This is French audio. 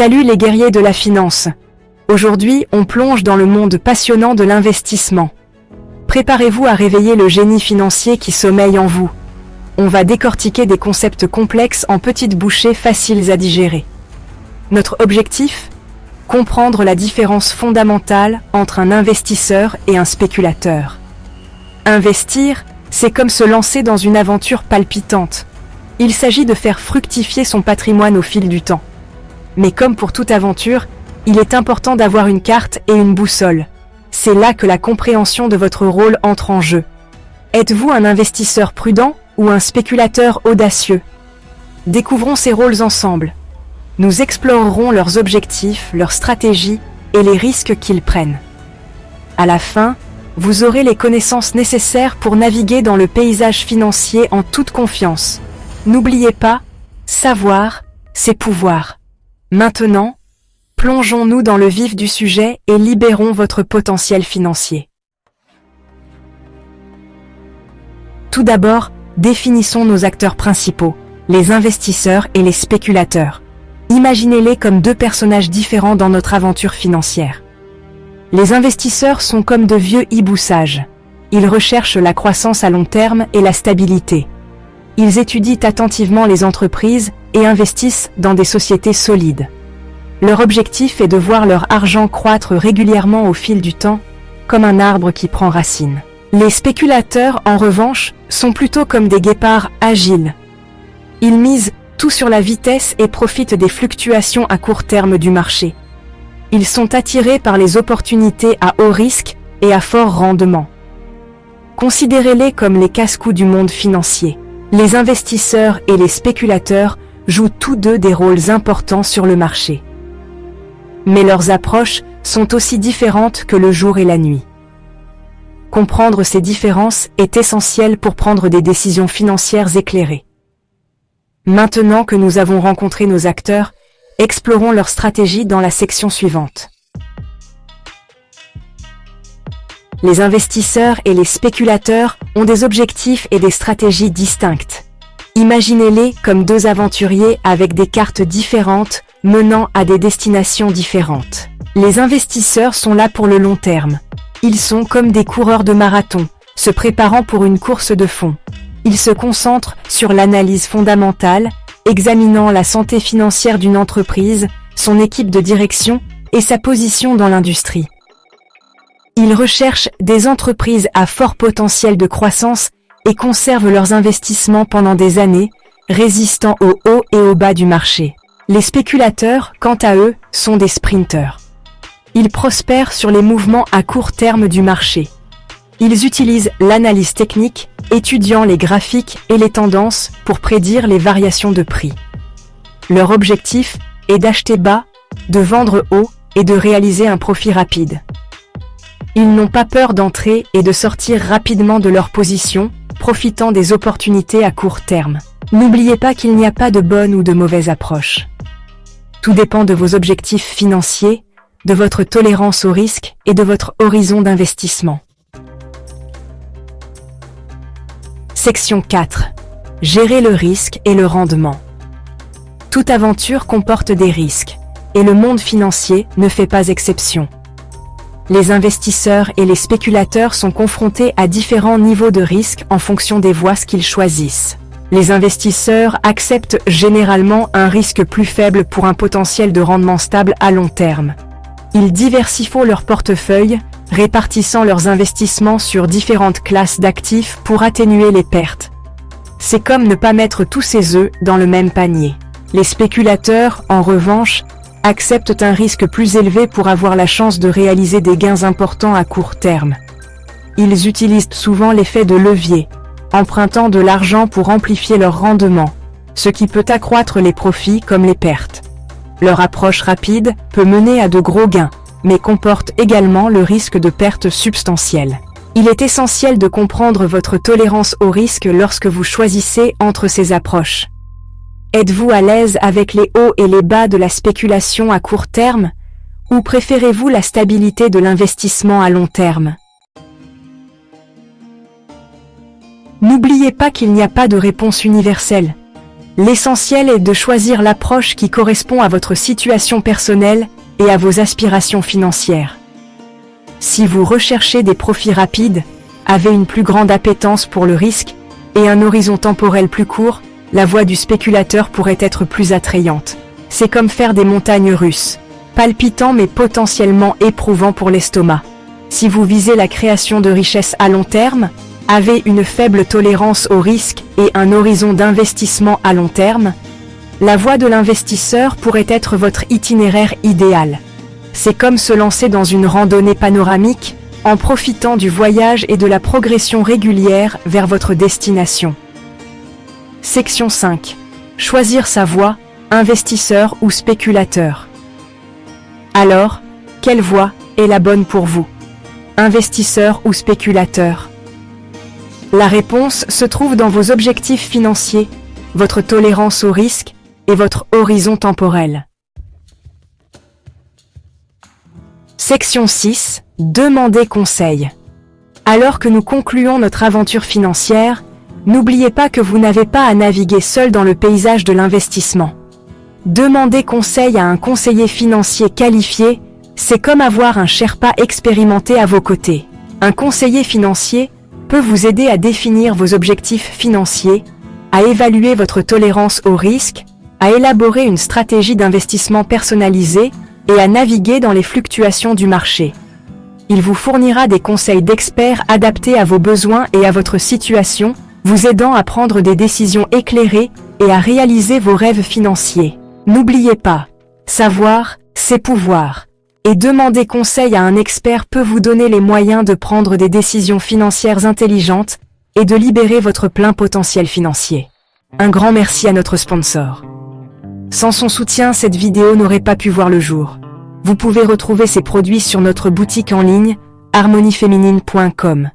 Salut les guerriers de la finance. Aujourd'hui, on plonge dans le monde passionnant de l'investissement. Préparez-vous à réveiller le génie financier qui sommeille en vous. On va décortiquer des concepts complexes en petites bouchées faciles à digérer. Notre objectif ? Comprendre la différence fondamentale entre un investisseur et un spéculateur. Investir, c'est comme se lancer dans une aventure palpitante. Il s'agit de faire fructifier son patrimoine au fil du temps. Mais comme pour toute aventure, il est important d'avoir une carte et une boussole. C'est là que la compréhension de votre rôle entre en jeu. Êtes-vous un investisseur prudent ou un spéculateur audacieux? Découvrons ces rôles ensemble. Nous explorerons leurs objectifs, leurs stratégies et les risques qu'ils prennent. À la fin, vous aurez les connaissances nécessaires pour naviguer dans le paysage financier en toute confiance. N'oubliez pas, savoir, c'est pouvoir. Maintenant, plongeons-nous dans le vif du sujet et libérons votre potentiel financier. Tout d'abord, définissons nos acteurs principaux, les investisseurs et les spéculateurs. Imaginez-les comme deux personnages différents dans notre aventure financière. Les investisseurs sont comme de vieux hiboux sages. Ils recherchent la croissance à long terme et la stabilité. Ils étudient attentivement les entreprises et investissent dans des sociétés solides. Leur objectif est de voir leur argent croître régulièrement au fil du temps, comme un arbre qui prend racine. Les spéculateurs, en revanche, sont plutôt comme des guépards agiles. Ils misent tout sur la vitesse et profitent des fluctuations à court terme du marché. Ils sont attirés par les opportunités à haut risque et à fort rendement. Considérez-les comme les casse-cou du monde financier. Les investisseurs et les spéculateurs jouent tous deux des rôles importants sur le marché. Mais leurs approches sont aussi différentes que le jour et la nuit. Comprendre ces différences est essentiel pour prendre des décisions financières éclairées. Maintenant que nous avons rencontré nos acteurs, explorons leur stratégie dans la section suivante. Les investisseurs et les spéculateurs ont des objectifs et des stratégies distinctes. Imaginez-les comme deux aventuriers avec des cartes différentes menant à des destinations différentes. Les investisseurs sont là pour le long terme. Ils sont comme des coureurs de marathon, se préparant pour une course de fond. Ils se concentrent sur l'analyse fondamentale, examinant la santé financière d'une entreprise, son équipe de direction et sa position dans l'industrie. Ils recherchent des entreprises à fort potentiel de croissance et conservent leurs investissements pendant des années, résistant aux hauts et aux bas du marché. Les spéculateurs, quant à eux, sont des sprinteurs. Ils prospèrent sur les mouvements à court terme du marché. Ils utilisent l'analyse technique, étudiant les graphiques et les tendances pour prédire les variations de prix. Leur objectif est d'acheter bas, de vendre haut et de réaliser un profit rapide. Ils n'ont pas peur d'entrer et de sortir rapidement de leur position, profitant des opportunités à court terme. N'oubliez pas qu'il n'y a pas de bonne ou de mauvaise approche. Tout dépend de vos objectifs financiers, de votre tolérance au risque et de votre horizon d'investissement. Section 4. Gérer le risque et le rendement. Toute aventure comporte des risques, et le monde financier ne fait pas exception. Les investisseurs et les spéculateurs sont confrontés à différents niveaux de risque en fonction des voies qu'ils choisissent. Les investisseurs acceptent généralement un risque plus faible pour un potentiel de rendement stable à long terme. Ils diversifient leur portefeuille, répartissant leurs investissements sur différentes classes d'actifs pour atténuer les pertes. C'est comme ne pas mettre tous ses œufs dans le même panier. Les spéculateurs, en revanche, acceptent un risque plus élevé pour avoir la chance de réaliser des gains importants à court terme. Ils utilisent souvent l'effet de levier, empruntant de l'argent pour amplifier leur rendement, ce qui peut accroître les profits comme les pertes. Leur approche rapide peut mener à de gros gains, mais comporte également le risque de pertes substantielles. Il est essentiel de comprendre votre tolérance au risque lorsque vous choisissez entre ces approches. Êtes-vous à l'aise avec les hauts et les bas de la spéculation à court terme, ou préférez-vous la stabilité de l'investissement à long terme? N'oubliez pas qu'il n'y a pas de réponse universelle. L'essentiel est de choisir l'approche qui correspond à votre situation personnelle et à vos aspirations financières. Si vous recherchez des profits rapides, avez une plus grande appétence pour le risque et un horizon temporel plus court, la voie du spéculateur pourrait être plus attrayante. C'est comme faire des montagnes russes, palpitant mais potentiellement éprouvant pour l'estomac. Si vous visez la création de richesses à long terme, avez une faible tolérance au risque et un horizon d'investissement à long terme, la voie de l'investisseur pourrait être votre itinéraire idéal. C'est comme se lancer dans une randonnée panoramique, en profitant du voyage et de la progression régulière vers votre destination. Section 5. Choisir sa voie, investisseur ou spéculateur. Alors, quelle voie est la bonne pour vous? Investisseur ou spéculateur? La réponse se trouve dans vos objectifs financiers, votre tolérance au risque et votre horizon temporel. Section 6. Demandez conseil. Alors que nous concluons notre aventure financière, n'oubliez pas que vous n'avez pas à naviguer seul dans le paysage de l'investissement. Demander conseil à un conseiller financier qualifié, c'est comme avoir un Sherpa expérimenté à vos côtés. Un conseiller financier peut vous aider à définir vos objectifs financiers, à évaluer votre tolérance au risque, à élaborer une stratégie d'investissement personnalisée et à naviguer dans les fluctuations du marché. Il vous fournira des conseils d'experts adaptés à vos besoins et à votre situation, vous aidant à prendre des décisions éclairées et à réaliser vos rêves financiers. N'oubliez pas, savoir, c'est pouvoir. Et demander conseil à un expert peut vous donner les moyens de prendre des décisions financières intelligentes et de libérer votre plein potentiel financier. Un grand merci à notre sponsor. Sans son soutien, cette vidéo n'aurait pas pu voir le jour. Vous pouvez retrouver ces produits sur notre boutique en ligne, harmonieféminine.com.